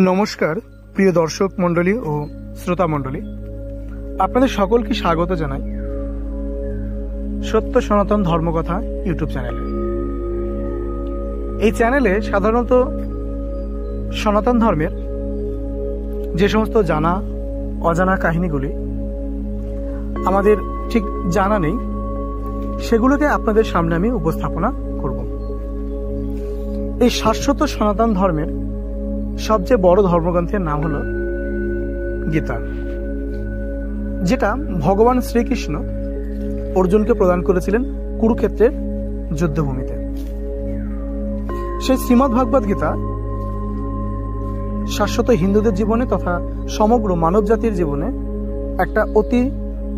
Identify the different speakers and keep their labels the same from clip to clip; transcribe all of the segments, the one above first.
Speaker 1: নমস্কার প্রিয় দর্শক মণ্ডলী ও শ্রোতা মণ্ডলী, আপনাদের সকলকে স্বাগত জানাই সত্য সনাতন ধর্মকথা ইউটিউব চ্যানেলে। এই চ্যানেলে সাধারণত সনাতন ধর্মের যে সমস্ত জানা অজানা কাহিনীগুলি আমাদের ঠিক জানা নেই, সেগুলোকে আপনাদের সামনে আমি উপস্থাপনা করব। এই শাশ্বত সনাতন ধর্মের সবচেয়ে বড় ধর্মগ্রন্থের নাম হল গীতা, যেটা ভগবান শ্রীকৃষ্ণ অর্জুনকে প্রদান করেছিলেন কুরুক্ষেত্রের যুদ্ধভূমিতে। সেই শ্রীমদ্ভাগবত গীতা শাশ্বত হিন্দুদের জীবনে তথা সমগ্র মানব জাতির জীবনে একটা অতি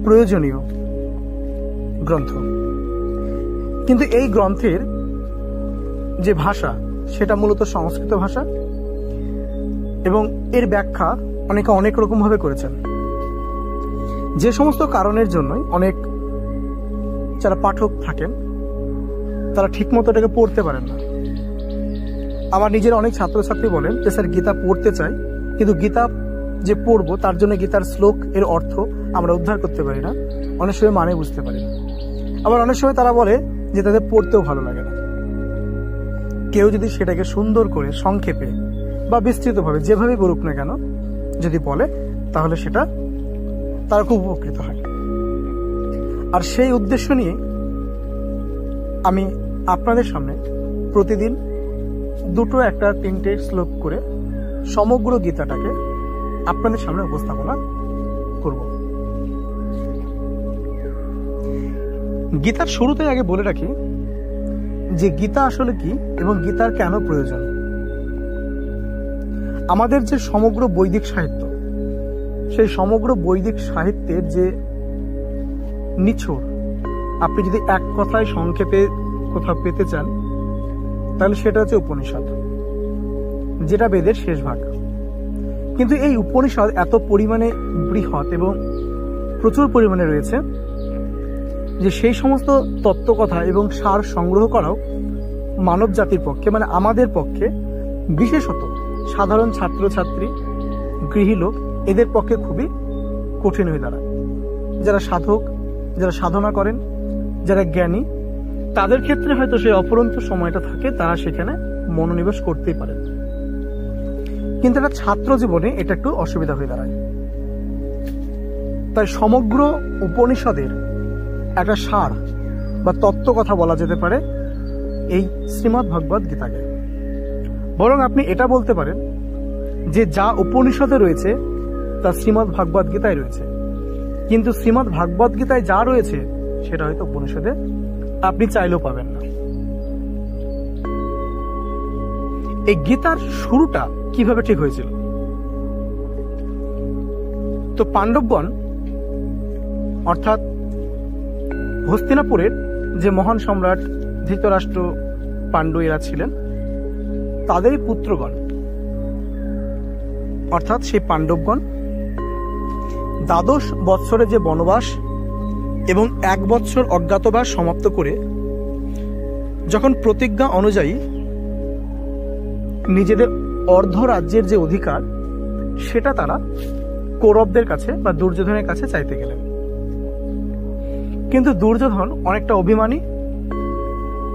Speaker 1: প্রয়োজনীয় গ্রন্থ। কিন্তু এই গ্রন্থের যে ভাষা সেটা মূলত সংস্কৃত ভাষা এবং এর ব্যাখ্যা অনেকে অনেক রকম ভাবে করেছেন। যে সমস্ত কারণের জন্য অনেক যারা পাঠক থাকেন তারা ঠিক মতো এটাকে পড়তে পারেন না। আমার নিজের অনেক ছাত্রছাত্রী বলেন যে স্যার গীতা পড়তে চাই, কিন্তু গীতা যে পড়বো তার জন্য গীতার শ্লোক এর অর্থ আমরা উদ্ধার করতে পারি না, অনেক সময় মানে বুঝতে পারি না। আবার অনেক সময় তারা বলে যে তাদের পড়তেও ভালো লাগে না। কেউ যদি সেটাকে সুন্দর করে সংক্ষেপে বা বিস্তৃতভাবে যেভাবে বলুক না কেন যদি বলে, তাহলে সেটা তারা খুব উপকৃত হয়। আর সেই উদ্দেশ্য নিয়ে আমি আপনাদের সামনে প্রতিদিন দুটো একটা তিনটে শ্লোক করে সমগ্র গীতাটাকে আপনাদের সামনে উপস্থাপনা করব। গীতার শুরুতে আগে বলে রাখি যে গীতা আসলে কি এবং গীতার কেন প্রয়োজন। আমাদের যে সমগ্র বৈদিক সাহিত্য, সেই সমগ্র বৈদিক সাহিত্যের যে নিছড় আপনি যদি এক কথায় সংক্ষেপে কোথাও পেতে চান তাহলে সেটা হচ্ছে উপনিষদ, যেটা বেদের শেষ ভাগ। কিন্তু এই উপনিষদ এত পরিমাণে বৃহৎ এবং প্রচুর পরিমাণে রয়েছে যে সেই সমস্ত তত্ত্বকথা এবং সার সংগ্রহ করাও মানব জাতির পক্ষে, মানে আমাদের পক্ষে, বিশেষত সাধারণ ছাত্রছাত্রী, গৃহী লোক, এদের পক্ষে খুবই কঠিন হয়ে দাঁড়ায়। যারা সাধক, যারা সাধনা করেন, যারা জ্ঞানী, তাদের ক্ষেত্রে হয়তো সেই অপরন্ত সময়টা থাকে, তারা সেখানে মনোনিবেশ করতেই পারেন। কিন্তু একটা ছাত্র জীবনে এটা একটু অসুবিধা হয়ে দাঁড়ায়। তাই সমগ্র উপনিষদের একটা সার বা তত্ত্ব কথা বলা যেতে পারে এই শ্রীমদ্ভাগবত গীতাকে। বরং আপনি এটা বলতে পারেন যে যা উপনিষদে রয়েছে তা শ্রীমদ্ভাগবত গীতায় রয়েছে, কিন্তু শ্রীমদ্ভাগবত গীতায় যা রয়েছে সেটা হয়তো উপনিষদে আপনি চাইলেও পাবেন না। এই গীতার শুরুটা কিভাবে ঠিক হয়েছিল? তো পাণ্ডবগণ অর্থাৎ হস্তিনাপুরের যে মহান সম্রাট ধৃতরাষ্ট্র, পাণ্ডু এরা ছিলেন, তাদেরই পুত্রগণ অর্থাৎ সেই পাণ্ডবগণ দ্বাদশ বৎসরে যে বনবাস এবং 1 বৎসর অজ্ঞাতবাস সমাপ্ত করে যখন প্রতিজ্ঞা অনুযায়ী নিজেদের অর্ধ রাজ্যের যে অধিকার সেটা তারা কৌরবদের কাছে বা দুর্যোধনের কাছে চাইতে গেলেন। কিন্তু দুর্যোধন অনেকটা অভিমানী,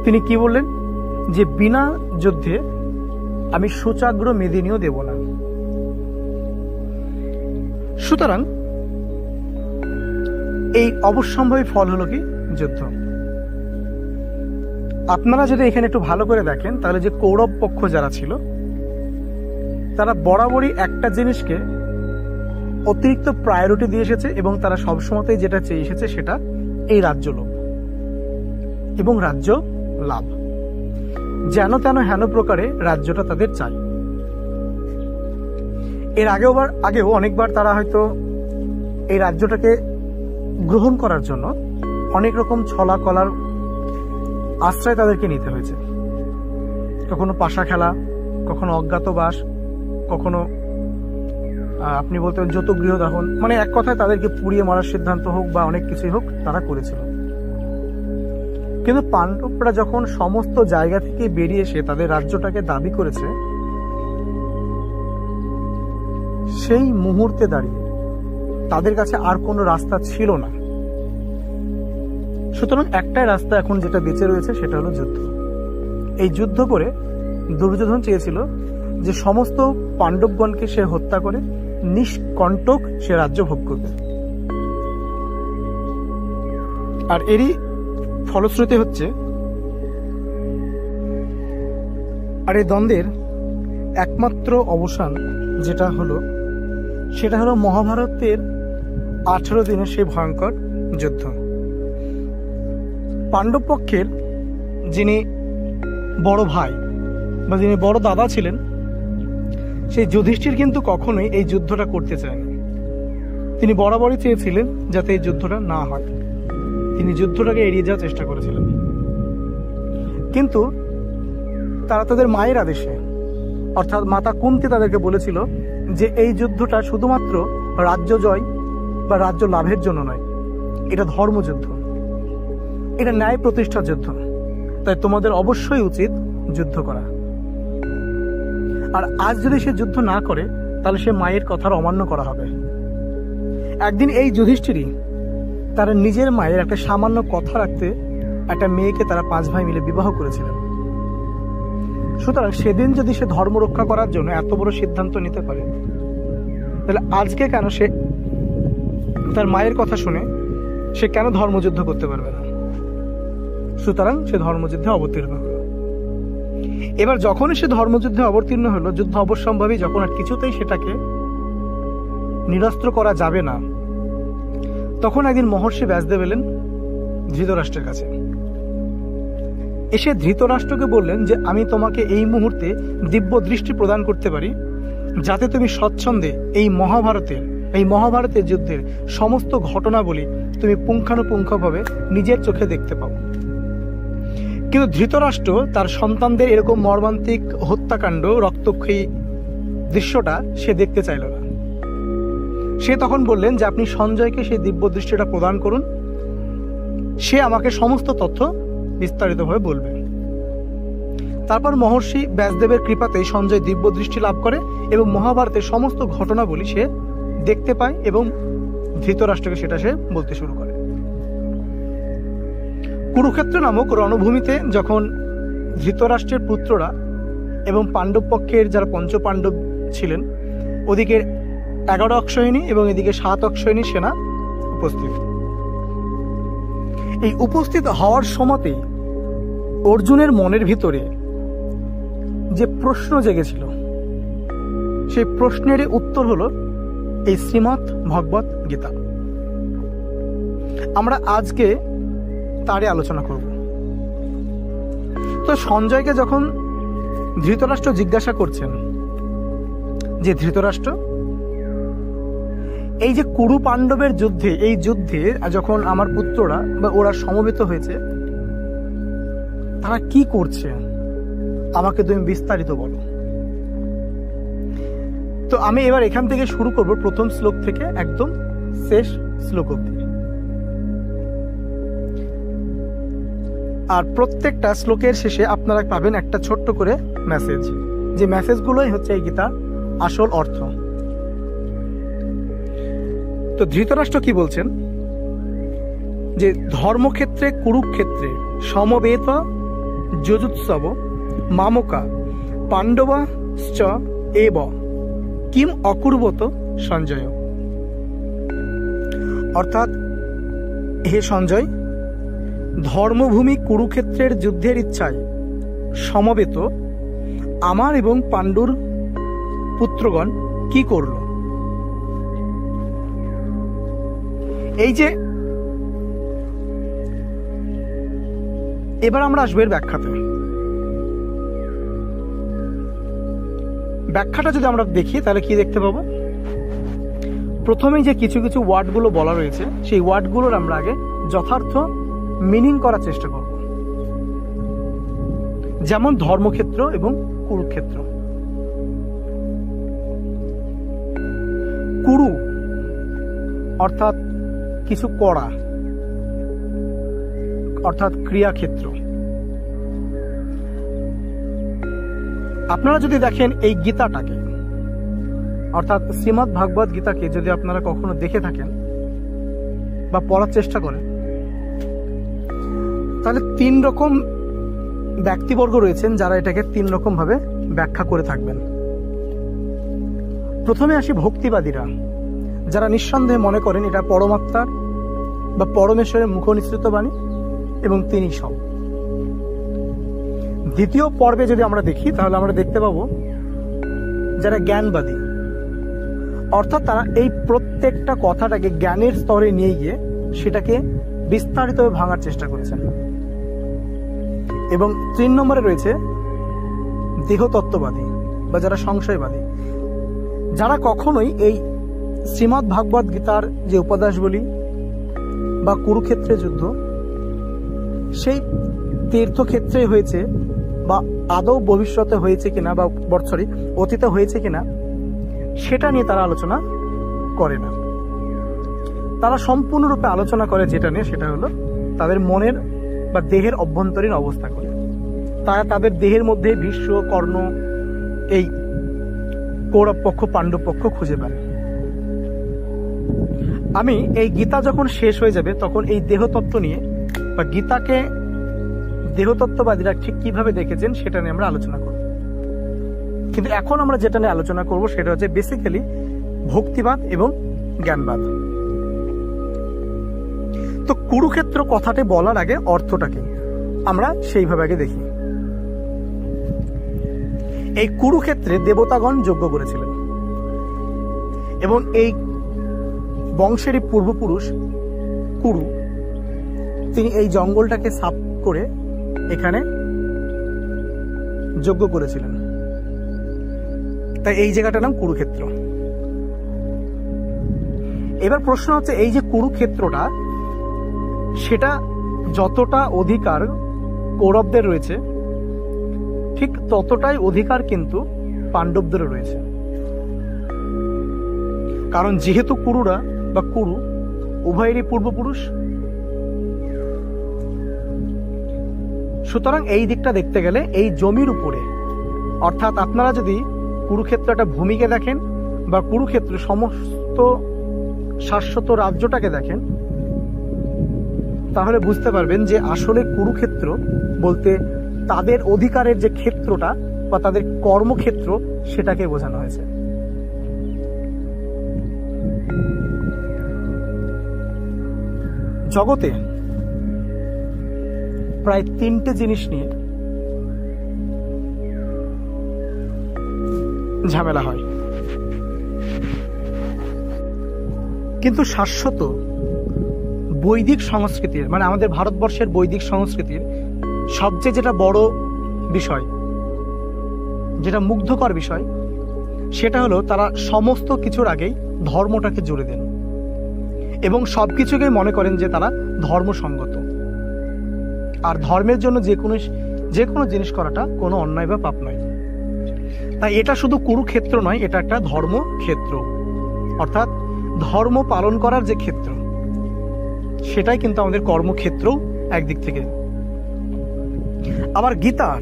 Speaker 1: তিনি কি বললেন যে বিনা যুদ্ধে আমি সুচাগ্র মেদিনীও দেব না। সুতরাং এই অবশ্যম্ভাবী ফল হলো কি যুদ্ধ। আপনারা যদি এখানে একটু ভালো করে দেখেন তাহলে যে কৌরব পক্ষ যারা ছিল তারা বরাবরই একটা জিনিসকে অতিরিক্ত প্রায়োরিটি দিয়ে এসেছে এবং তারা সবসময়তেই যেটা চেয়ে এসেছে সেটা এই রাজ্য লোভ এবং রাজ্য লাভ। যেন তেন হেন প্রকারে রাজ্যটা তাদের চাই। এর আগেও অনেকবার তারা হয়তো এই রাজ্যটাকে গ্রহণ করার জন্য অনেক রকম ছলা কলার আশ্রয় তাদেরকে নিতে হয়েছে। কখনো পাশা খেলা, কখনো অজ্ঞাতবাস, কখনো আপনি বলতেন যৌতুক গৃহদাহন, মানে এক কথায় তাদেরকে পুড়িয়ে মারার সিদ্ধান্ত হোক বা অনেক কিছুই হোক তারা করেছিল। কিন্তু পাণ্ডবরা যখন সমস্ত জায়গা থেকে বেরিয়ে এসে তাদের রাজ্যটাকে দাবি করেছে, সেই মুহূর্তে দাঁড়িয়ে তাদের কাছে আর কোনো রাস্তা ছিল না। সুতরাং একটাই রাস্তা এখন যেটা বেঁচে রয়েছে সেটা হলো যুদ্ধ। এই যুদ্ধ করে দুর্যোধন চেয়েছিল যে সমস্ত পাণ্ডবগণকে সে হত্যা করে নিষ্কণ্টক সে রাজ্য ভোগ করবে। আর এরই ফলশ্রুতি হচ্ছে, আর এই দ্বন্দ্বের একমাত্র অবসান যেটা হলো সেটা হলো মহাভারতের 18 দিনের সেই ভয়ঙ্কর যুদ্ধ। পাণ্ডব পক্ষের যিনি বড় ভাই বা যিনি বড় দাদা ছিলেন, সেই যুধিষ্ঠির কিন্তু কখনোই এই যুদ্ধটা করতে চায়নি। তিনি বরাবরই চেয়েছিলেন যাতে এই যুদ্ধটা না হয়, তিনি যুদ্ধটাকে এড়িয়ে যাওয়ার চেষ্টা করেছিলেন। কিন্তু তারা তাদের মায়ের আদেশে, অর্থাৎ মাতা কুন্তি তাদেরকে বলেছিল যে এই যুদ্ধটা শুধুমাত্র রাজ্য জয় বা রাজ্য লাভের জন্য নয়, এটা ধর্মযুদ্ধ, এটা ন্যায় প্রতিষ্ঠার যুদ্ধ, তাই তোমাদের অবশ্যই উচিত যুদ্ধ করা। আর আজ যদি সে যুদ্ধ না করে তাহলে সে মায়ের কথার অমান্য করা হবে। একদিন এই যুধিষ্ঠিরই তারা নিজের মায়ের একটা সামান্য কথা রাখতে একটা মেয়েকে তারা 5 ভাই মিলে বিবাহ করেছিলেন। সুতরাং সেদিন যদি সে ধর্ম রক্ষা করার জন্য এত বড় সিদ্ধান্ত নিতে পারে, তাহলে আজকে কেন সে তার মায়ের কথা শুনে সে কেন ধর্মযুদ্ধ করতে পারবে না? সুতরাং সে ধর্মযুদ্ধে অবতীর্ণ হলো। এবার যখনই সে ধর্মযুদ্ধে অবতীর্ণ হলো, যুদ্ধ অবশ্যম্ভাবী যখন আর কিছুতেই সেটাকে নিরস্ত্র করা যাবে না, তখন একদিন মহর্ষি ব্যাসদেব এলেন ধৃতরাষ্ট্রের কাছে। এসে ধৃতরাষ্ট্রকে বললেন যে আমি তোমাকে এই মুহূর্তে দিব্য দৃষ্টি প্রদান করতে পারি, যাতে তুমি স্বচ্ছন্দে এই মহাভারতের যুদ্ধের সমস্ত ঘটনাবলী তুমি পুঙ্খানুপুঙ্খভাবে নিজের চোখে দেখতে পাও। কিন্তু ধৃতরাষ্ট্র তার সন্তানদের এরকম মর্মান্তিক হত্যাকাণ্ড, রক্তক্ষয়ী দৃশ্যটা সে দেখতে চাইল না। সে তখন বললেন যে আপনি সঞ্জয়কে সেই দিব্য দৃষ্টিটা প্রদান করুন, সে আমাকে সমস্ত তথ্য বিস্তারিতভাবে বলবে। তারপর মহর্ষি ব্যাসদেবের কৃপাতেই সঞ্জয় দিব্য দৃষ্টি লাভ করে এবং মহাভারতের সমস্ত ঘটনাবলী সে দেখতে পায় এবং ধৃতরাষ্ট্রকে সেটা সে বলতে শুরু করে। কুরুক্ষেত্র নামক রণভূমিতে যখন ধৃতরাষ্ট্রের পুত্ররা এবং পাণ্ডব পক্ষের যারা পঞ্চপাণ্ডব ছিলেন, ওদিকে 11 অক্ষয়িনী এবং এদিকে 7 অক্ষয়িনী সেনা উপস্থিত। এই উপস্থিত হওয়ার সময়তেই অর্জুনের মনের ভিতরে যে প্রশ্ন জেগেছিল, সেই প্রশ্নের উত্তর হলো এই শ্রীমদ্ ভগবত গীতা। আমরা আজকে তারই আলোচনা করব। তো সঞ্জয়কে যখন ধৃতরাষ্ট্র জিজ্ঞাসা করছেন যে ধৃতরাষ্ট্র, এই যে কুরু পাণ্ডবের যুদ্ধে, এই যুদ্ধে যখন আমার পুত্ররা বা ওরা সমবেত হয়েছে, তারা কি করছে আমাকে তুমি বিস্তারিত বলো। তো আমি এবার এখান থেকে শুরু করব প্রথম শ্লোক থেকে একদম শেষ শ্লোক অবধি। আর প্রত্যেকটা শ্লোকের শেষে আপনারা পাবেন একটা ছোট্ট করে মেসেজ, যে মেসেজগুলোই হচ্ছে এই গীতার আসল অর্থ। তো ধৃতরাষ্ট্র কি বলছেন, যে ধর্মক্ষেত্রে কুরুক্ষেত্রে সমবেত যজুৎসব মামকা পাণ্ডবা চ এব কিম অকুর্বত সঞ্জয়। অর্থাৎ হে সঞ্জয়, ধর্মভূমি কুরুক্ষেত্রের যুদ্ধের ইচ্ছায় সমবেত আমার এবং পাণ্ডুর পুত্রগণ কি করল? এই যে এবার আমরা আসবো এর ব্যাখ্যাতে। ব্যাখ্যাটা যদি আমরা দেখি তাহলে কি দেখতে পাবো? প্রথমেই যে কিছু কিছু ওয়ার্ডগুলো বলা রয়েছে, সেই ওয়ার্ডগুলোর আমরা আগে যথার্থ মিনিং করার চেষ্টা করব। যেমন ধর্মক্ষেত্র এবং কুরুক্ষেত্র। কুরু অর্থাৎ কিছু করা, অর্থাৎ ক্রিয়াক্ষেত্র। আপনারা যদি দেখেন এই গীতাটাকে, অর্থাৎ শ্রীমদ্ ভাগবত গীতাকে যদি আপনারা কখনো দেখে থাকেন বা পড়ার চেষ্টা করেন, তাহলে 3 রকম ব্যক্তিবর্গ রয়েছেন যারা এটাকে 3 রকম ভাবে ব্যাখ্যা করে থাকবেন। প্রথমে আসি ভক্তিবাদীরা, যারা নিঃসন্দেহে মনে করেন এটা পরমাত্মার বা পরমেশ্বরের মুখনিসৃত বাণী এবং তিনি সব। দ্বিতীয় পর্বে যদি আমরা দেখি তাহলে আমরা দেখতে পাবো যারা জ্ঞানবাদী, অর্থাৎ তারা এই প্রত্যেকটা কথাটাকে জ্ঞানের স্তরে নিয়ে গিয়ে সেটাকে বিস্তারিতভাবে ভাঙার চেষ্টা করেছেন। এবং 3 নম্বরে রয়েছে দেহতত্ত্ববাদী বা যারা সংশয়বাদী, যারা কখনোই এই শ্রীমদ্ ভাগবত গীতার যে উপদেশগুলি বা কুরুক্ষেত্রের যুদ্ধ সেই তীর্থক্ষেত্রে হয়েছে বা আদৌ ভবিষ্যতে হয়েছে কিনা বা অতীতে হয়েছে কিনা সেটা নিয়ে তারা আলোচনা করে না। তারা সম্পূর্ণরূপে আলোচনা করে যেটা নিয়ে, সেটা হলো তাদের মনের বা দেহের অভ্যন্তরীণ অবস্থা করে। তারা তাদের দেহের মধ্যে ভীষ্ম, কর্ণ, এই কৌরব পক্ষ, পাণ্ডব পক্ষ খুঁজে পান। আমি এই গীতা যখন শেষ হয়ে যাবে তখন এই দেহতত্ত্ব নিয়ে বা গীতাকে দেহতত্ত্ববাদীরা ঠিক কিভাবে দেখেছেন সেটা নিয়ে আমরা আলোচনা করব। কিন্তু এখন আমরা যেটা নিয়ে আলোচনা করব সেটা হচ্ছে বেসিক্যালি ভক্তিবাদ এবং জ্ঞানবাদ। তো কুরুক্ষেত্র কথাটি বলার আগে অর্থটা কি আমরা সেইভাবে আগে দেখি। এই কুরুক্ষেত্রে দেবতাগণ যজ্ঞ করেছিলেন এবং এই বংশেরই পূর্বপুরুষ কুরু, তিনি এই জঙ্গলটাকে সাফ করে এখানে যজ্ঞ করেছিলেন, তাই এই জায়গাটার নাম কুরুক্ষেত্র। এবার প্রশ্ন হচ্ছে এই যে কুরুক্ষেত্রটা, সেটা যতটা অধিকার কৌরবদের রয়েছে ঠিক ততটাই অধিকার কিন্তু পাণ্ডবদেরও রয়েছে। কারণ যেহেতু কুরুরা বা কুরু উভয়েরই পূর্বপুরুষ, সুতরাং এই দিকটা দেখতে গেলে এই জমির উপরে, অর্থাৎ আপনারা যদি কুরুক্ষেত্র একটা ভূমিকে দেখেন বা কুরুক্ষেত্র সমস্ত শাশ্বত রাজ্যটাকে দেখেন, তাহলে বুঝতে পারবেন যে আসলে কুরুক্ষেত্র বলতে তাদের অধিকারের যে ক্ষেত্রটা বা তাদের কর্মক্ষেত্র সেটাকে বোঝানো হয়েছে। জগতে প্রায় 3টে জিনিস নিয়ে ঝামেলা হয়, কিন্তু শাশ্বত বৈদিক সংস্কৃতির মানে আমাদের ভারতবর্ষের বৈদিক সংস্কৃতির সবচেয়ে যেটা বড় বিষয়, যেটা মুগ্ধকর বিষয়, সেটা হলো তারা সমস্ত কিছুর আগেই ধর্মটাকে জুড়ে দেন এবং সবকিছুকে মনে করেন যে তারা ধর্মসঙ্গত। আর ধর্মের জন্য যে কোনো জিনিস করাটা কোনো অন্যায় বা পাপ নয়। তাই এটা শুধু কুরুক্ষেত্র নয়, এটা একটা ধর্মক্ষেত্র, অর্থাৎ ধর্ম পালন করার যে ক্ষেত্র সেটাই কিন্তু আমাদের কর্মক্ষেত্র একদিক থেকে। আবার গীতার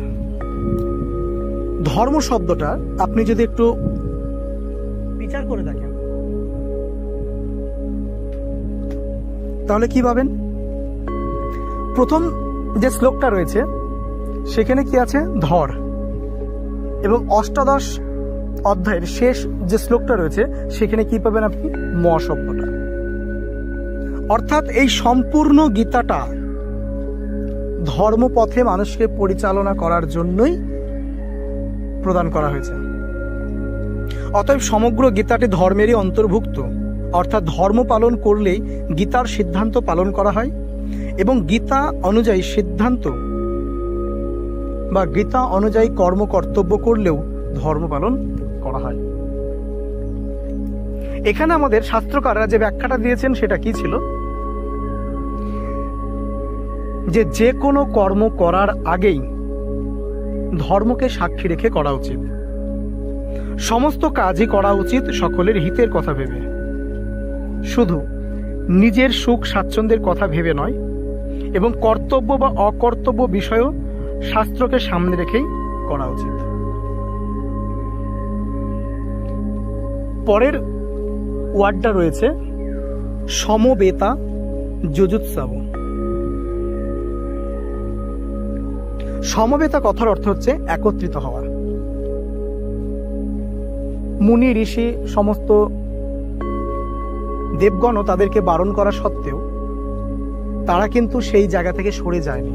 Speaker 1: ধর্ম শব্দটা আপনি যদি একটু বিচার করে দেখেন তাহলে কি পাবেন? প্রথম যে শ্লোকটা রয়েছে সেখানে কি আছে? ধর। এবং অষ্টাদশ অধ্যায়ের শেষ যে শ্লোকটা রয়েছে সেখানে কি পাবেন আপনি? ম শব্দটা। অর্থাৎ এই সম্পূর্ণ গীতাটা ধর্মপথে মানুষকে পরিচালনা করার জন্যই প্রদান করা হয়েছে। অতএব সমগ্র গীতাটি ধর্মেরই অন্তর্ভুক্ত, অর্থাৎ ধর্ম পালন করলেই গীতার সিদ্ধান্ত পালন করা হয় এবং গীতা অনুযায়ী সিদ্ধান্ত বা গীতা অনুযায়ী কর্ম কর্তব্য করলেও ধর্ম পালন করা হয়। এখানে আমাদের শাস্ত্রকাররা যে ব্যাখ্যাটা দিয়েছেন সেটা কি ছিল? যে কোনো কর্ম করার আগেই ধর্মকে সাক্ষী রেখে করা উচিত। সমস্ত কাজই করা উচিত সকলের হিতের কথা ভেবে, শুধু নিজের সুখ স্বাচ্ছন্দ্যের কথা ভেবে নয়, এবং কর্তব্য বা অকর্তব্য বিষয়ও শাস্ত্রকে সামনে রেখেই করা উচিত। পরের ওয়ার্ডটা রয়েছে সমবেতা যজুৎসব। সমবেতা কথার অর্থ হচ্ছে একত্রিত হওয়া। মুনি ঋষি সমস্ত দেবগণও তাদেরকে বারণ করা সত্ত্বেও তারা কিন্তু সেই জায়গা থেকে সরে যায়নি।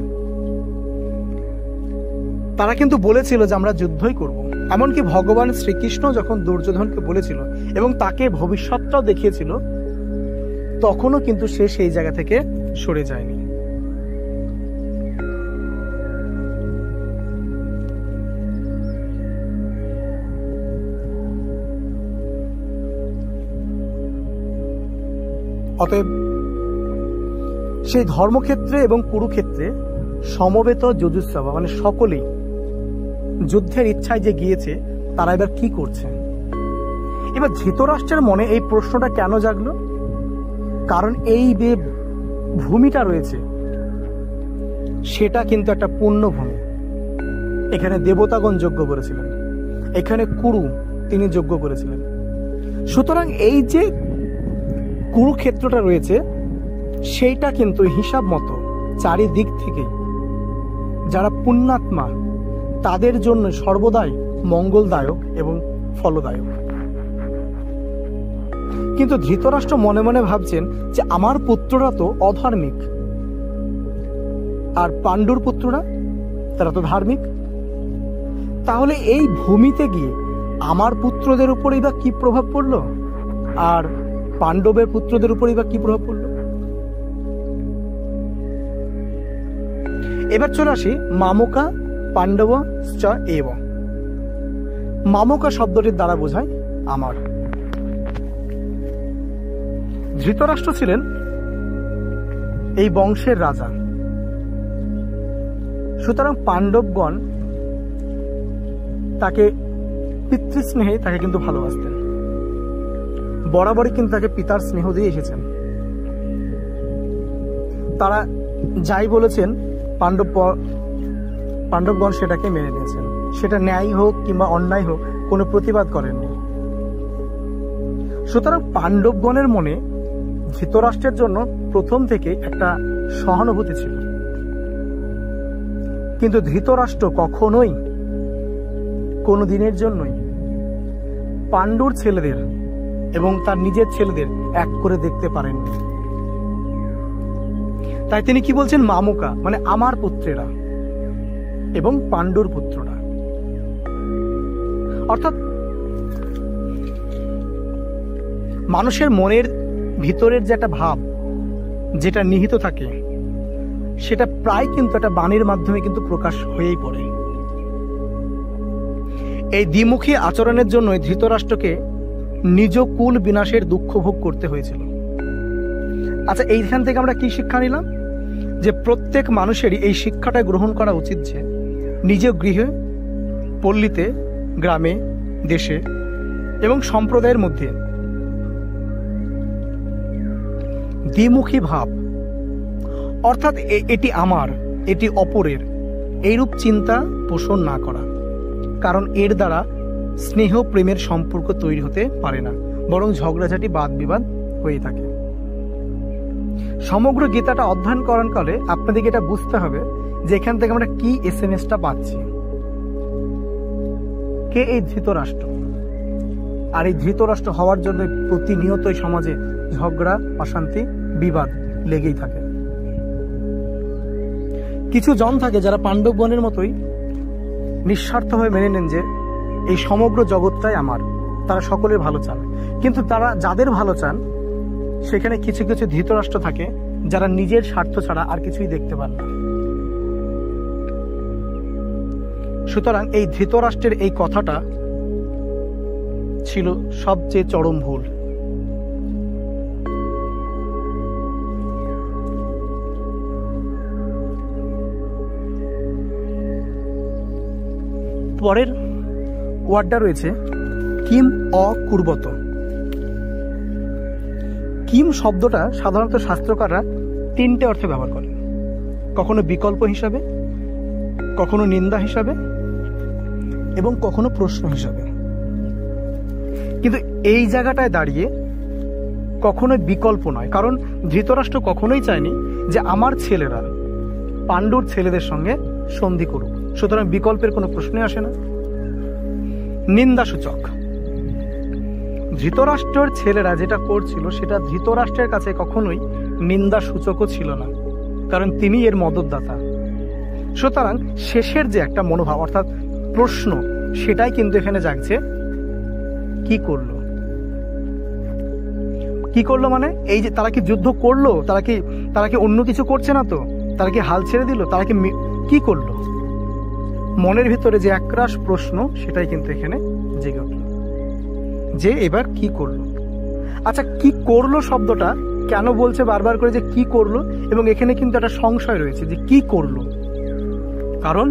Speaker 1: তারা কিন্তু বলেছিল যে আমরা যুদ্ধই করব। এমনকি ভগবান শ্রীকৃষ্ণ যখন দুর্যোধনকে বলেছিল এবং তাকে ভবিষ্যৎটাও দেখিয়েছিল, তখনও কিন্তু সে সেই জায়গা থেকে সরে যায়নি। অতএব সেই ধর্মক্ষেত্রে এবং কুরুক্ষেত্রে সমবেত যজুৎসব মানে সকলেই যুদ্ধের ইচ্ছায় যে গিয়েছে তারা এবার কি করছে। এবার ধৃতরাষ্ট্রের মনে এই প্রশ্নটা কেন জাগলো? কারণ এই যে ভূমিটা রয়েছে সেটা কিন্তু একটা পুণ্যভূমি। এখানে দেবতাগণ যজ্ঞ করেছিলেন, এখানে কুরু তিনি যজ্ঞ করেছিলেন। সুতরাং এই যে কুরুক্ষেত্রটা রয়েছে সেইটা কিন্তু হিসাব মতো চারিদিক থেকে যারা পুণ্যাত্মা তাদের জন্য সর্বদাই মঙ্গলদায়ক এবং ফলদায়ক। কিন্তু ধৃতরাষ্ট্র মনে মনে ভাবছেন যে আমার পুত্ররা তো অধার্মিক, আর পাণ্ডুর পুত্ররা তারা তো ধার্মিক। তাহলে এই ভূমিতে গিয়ে আমার পুত্রদের উপরেই বা কি প্রভাব পড়লো, আর পাণ্ডবের পুত্রদের উপরেই বা কি প্রভাব পড়লো। এবার চলে আসি মামকা পাণ্ডব চ এব। মামকা শব্দটির দ্বারা বোঝায় আমার। ধৃতরাষ্ট্র ছিলেন এই বংশের রাজা, সুতরাং পাণ্ডবগণ তাকে পিতৃস্নেহে তাকে কিন্তু ভালোবাসতেন, বরাবরই কিন্তু তাকে পিতার স্নেহ দিয়ে এসেছেন। তারা যাই বলেছেন পাণ্ডবগণ সেটাকে মেনে নিয়েছেন। সেটা ন্যায় হোক কিংবা অন্যায় হোক কোনো প্রতিবাদ করেননি। সুতরাং পাণ্ডবগণের মনে ধৃতরাষ্ট্রের জন্য প্রথম থেকে একটা সহানুভূতি ছিল। কিন্তু ধৃতরাষ্ট্র কখনোই কোনো দিনের জন্যই পাণ্ডুর ছেলেদের এবং তার নিজের ছেলেদের এক করে দেখতে পারেননি। তাই তিনি কি বলছেন? মামুকা মানে আমার পুত্রেরা এবং পাণ্ডুর পুত্ররা। অর্থাৎ মানুষের মনের ভিতরের যে একটা ভাব যেটা নিহিত থাকে সেটা প্রায় কিন্তু একটা বাণীর মাধ্যমে কিন্তু প্রকাশ হয়েই পড়ে। এই দ্বিমুখী আচরণের জন্য ধৃতরাষ্ট্রকে নিজ কুল বিনাশের দুঃখ ভোগ করতে হয়েছিল। আচ্ছা, এইখান থেকে আমরা কি শিক্ষা নিলাম? যে প্রত্যেক মানুষেরই এই শিক্ষাটা গ্রহণ করা উচিত যে নিজ গৃহে, পল্লীতে, গ্রামে, দেশে এবং সম্প্রদায়ের মধ্যে দ্বিমুখী ভাব অর্থাৎ এটি আমার, এটি অপরের, এইরূপ চিন্তা পোষণ না করা। কারণ এর দ্বারা স্নেহ প্রেমের সম্পর্ক তৈরি হতে পারে না, বরং ঝগড়াঝাটি বাদ বিবাদ হয়ে থাকে। সমগ্র গীতাটা অধ্যয়ন করার কালে আপনাদেরকে এটা বুঝতে হবে যে এখান থেকে আমরা কি এসএমএসটা পাচ্ছি। কে? এই ধৃতরাষ্ট্র। আর এই ধৃতরাষ্ট্র হওয়ার জন্য প্রতিনিয়তই সমাজে ঝগড়া, অশান্তি, বিবাদ লেগেই থাকে। কিছু জন থাকে যারা পাণ্ডবগণের মতোই নিঃস্বার্থভাবে মেনে নেন যে এই সমগ্র জগৎটাই আমার, তারা সকলের ভালো চান। কিন্তু তারা যাদের ভালো চান সেখানে কিছু কিছু ধৃতরাষ্ট্র থাকে যারা নিজের স্বার্থ ছাড়া আর কিছুই দেখতে পান না। সুতরাং এই ধৃতরাষ্ট্রের এই কথাটা ছিল সবচেয়ে চরম ভুল। পরের ওয়ার্ডটা রয়েছে কিম অকুর্বত। কিম শব্দটা সাধারণত শাস্ত্রকাররা তিনটে অর্থে ব্যবহার করেন, কখনো বিকল্প হিসাবে, কখনো নিন্দা হিসাবে এবং কখনো প্রশ্ন হিসাবে। কিন্তু এই জায়গাটায় দাঁড়িয়ে কখনোই বিকল্প নয়, কারণ ধৃতরাষ্ট্র কখনোই চায়নি যে আমার ছেলেরা পাণ্ডুর ছেলেদের সঙ্গে সন্ধি করুক। সুতরাং বিকল্পের কোনো প্রশ্নই আসে না। নিন্দাসূচক, ধৃতরাষ্ট্রের ছেলেরা যেটা করছিল সেটা ধৃতরাষ্ট্রের কাছে কখনোই নিন্দাসূচকও ছিল না, কারণ তিনি এর মদতদাতা। সুতরাং শেষের যে একটা মনোভাব অর্থাৎ প্রশ্ন, সেটাই কিন্তু এখানে জাগছে, কি করলো? কি করলো মানে এই যে তারা কি যুদ্ধ করলো, তারা কি অন্য কিছু করছে না তো, তারা কি হাল ছেড়ে দিল, তারা কি করলো? মনের ভিতরে যে একরাশ প্রশ্ন, সেটাই কিন্তু এখানে জেগে উঠল যে এবার কি করলো। আচ্ছা, কি করলো শব্দটা কেন বলছে বারবার করে যে কি করলো, এবং এখানে কিন্তু একটা সংশয় রয়েছে যে কি করলো, কারণ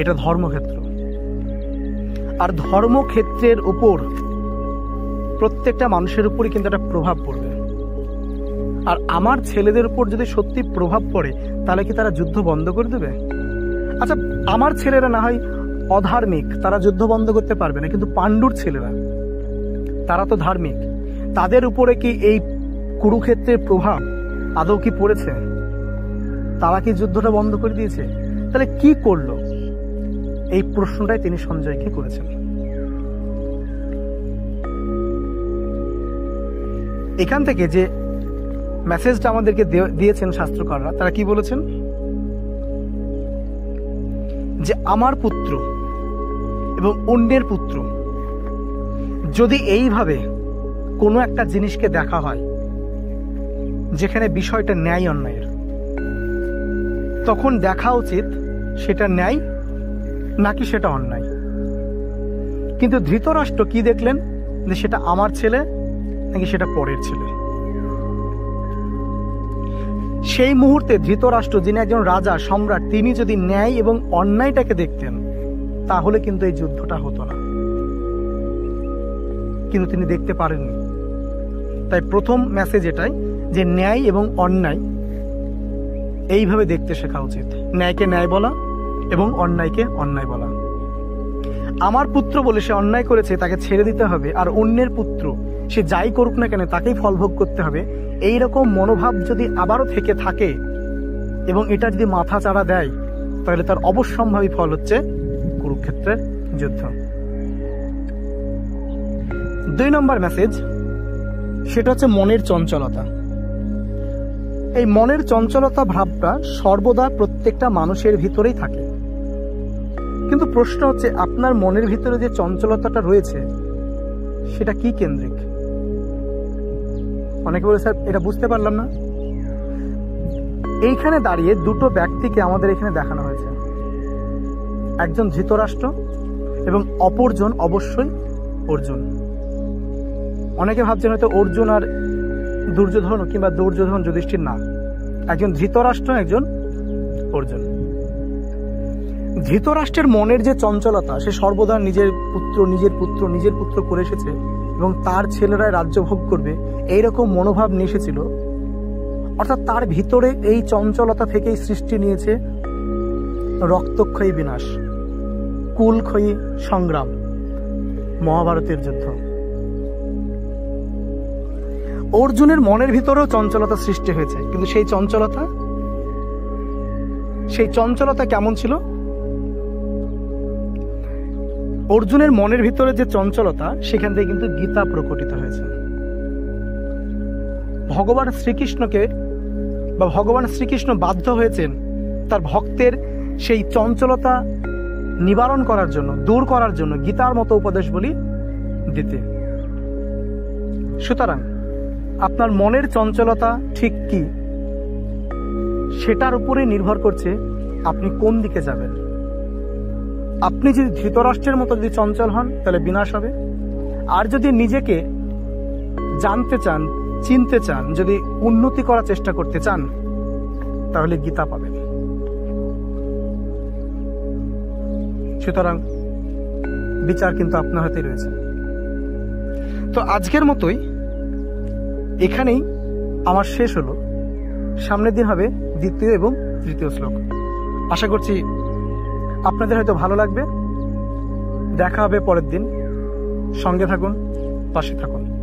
Speaker 1: এটা ধর্মক্ষেত্র, আর ধর্মক্ষেত্রের উপর প্রত্যেকটা মানুষের উপরই কিন্তু একটা প্রভাব পড়বে। আর আমার ছেলেদের উপর যদি সত্যি প্রভাব পড়ে, তাহলে কি তারা যুদ্ধ বন্ধ করে দেবে? আচ্ছা, আমার ছেলেরা না হয় অধার্মিক, তারা যুদ্ধ বন্ধ করতে পারবে না, কিন্তু পাণ্ডুর ছেলেরা তারা তো ধার্মিক, তাদের উপরে কি এই কুরুক্ষেত্রের প্রভাব আদৌ কি পড়েছে? তারা কি যুদ্ধটা বন্ধ করে দিয়েছে? তাহলে কি করলো? এই প্রশ্নটাই তিনি সঞ্জয়কে করেছেন। এখান থেকে যে মেসেজটা আমাদেরকে দিয়েছেন শাস্ত্রকাররা, তারা কি বলেছেন? যে আমার পুত্র এবং অন্যের পুত্র যদি এইভাবে কোনো একটা জিনিসকে দেখা হয় যেখানে বিষয়টা ন্যায় অন্যায়ের, তখন দেখা উচিত সেটা ন্যায় নাকি সেটা অন্যায়। কিন্তু ধৃতরাষ্ট্র কি দেখলেন যে সেটা আমার ছেলে নাকি সেটা পরের ছেলে। সেই মুহূর্তে ধৃতরাষ্ট্র, যিনি একজন রাজা সম্রাট, তিনি যদি ন্যায় এবং অন্যায়টাকে দেখতেন, তাহলে কিন্তু এই যুদ্ধটা হতো না, কিন্তু তিনি দেখতে পারেননি। তাই প্রথম মেসেজ এটাই যে ন্যায় এবং অন্যায় এইভাবে দেখতে শেখা উচিত, ন্যায়কে ন্যায় বলা এবং অন্যায়কে অন্যায় বলা। আমার পুত্র বলে সে অন্যায় করেছে, তাকে ছেড়ে দিতে হবে, আর অন্যের পুত্র সে যাই করুক না কেন তাকেই ফল ভোগ করতে হবে। এইরকম মনোভাব যদি আবারও থেকে থাকে এবং এটা যদি মাথা চাড়া দেয়, তাহলে তার অবশ্যম্ভাবী ফল হচ্ছে কুরুক্ষেত্রের যুদ্ধ। 2 নম্বর মেসেজ, সেটা হচ্ছে মনের চঞ্চলতা। এই মনের চঞ্চলতা ভাবটা সর্বদা প্রত্যেকটা মানুষের ভিতরেই থাকে, কিন্তু প্রশ্ন হচ্ছে আপনার মনের ভিতরে যে চঞ্চলতাটা রয়েছে সেটা কি কেন্দ্রিক? অনেকে বলে স্যার এটা বুঝতে পারলাম না। এইখানে দাঁড়িয়ে দুটো ব্যক্তিকে আমাদের এখানে দেখানো হয়েছে, একজন ধৃতরাষ্ট্র এবং অপরজন অবশ্যই অর্জুন। অনেকে ভাবছেন হয়তো অর্জুন আর দুর্যোধন কিংবা দুর্যোধন যুধিষ্ঠির, না, একজন ধৃতরাষ্ট্র, একজন অর্জুন। ধৃতরাষ্ট্রের মনের যে চঞ্চলতা, সে সর্বদা নিজের পুত্র করে এসেছে এবং তার ছেলেরাই রাজ্য ভোগ করবে, এইরকম মনোভাব নিয়ে এসেছিল। অর্থাৎ তার ভিতরে এই চঞ্চলতা থেকেই সৃষ্টি নিয়েছে রক্তক্ষয়ী বিনাশ, কুলক্ষয়ী সংগ্রাম, মহাভারতের যুদ্ধ। অর্জুনের মনের ভিতরেও চঞ্চলতা সৃষ্টি হয়েছে, কিন্তু সেই চঞ্চলতা কেমন ছিল? অর্জুনের মনের ভিতরে যে চঞ্চলতা, সেখান থেকে কিন্তু গীতা প্রকটিত হয়েছে। ভগবান শ্রীকৃষ্ণ বাধ্য হয়েছেন তার ভক্তের সেই চঞ্চলতা নিবারণ করার জন্য, দূর করার জন্য গীতার মতো উপদেশবলী দিতে। সুতরাং আপনার মনের চঞ্চলতা ঠিক কি, সেটার উপরে নির্ভর করছে আপনি কোন দিকে যাবেন। আপনি যদি ধৃতরাষ্ট্রের মতো যদি চঞ্চল হন, তাহলে বিনাশ হবে। আর যদি নিজেকে জানতে চান, চিনতে চান, যদি উন্নতি করার চেষ্টা করতে চান, তাহলে গীতা পাবেন। সুতরাং বিচার কিন্তু আপনার হাতে রয়েছে। তো আজকের মতোই এখানেই আমার শেষ হলো। সামনের দিন হবে 2য় এবং 3য় শ্লোক। আশা করছি আপনাদের হয়তো ভালো লাগবে। দেখা হবে পরের দিন। সঙ্গে থাকুন, পাশে থাকুন।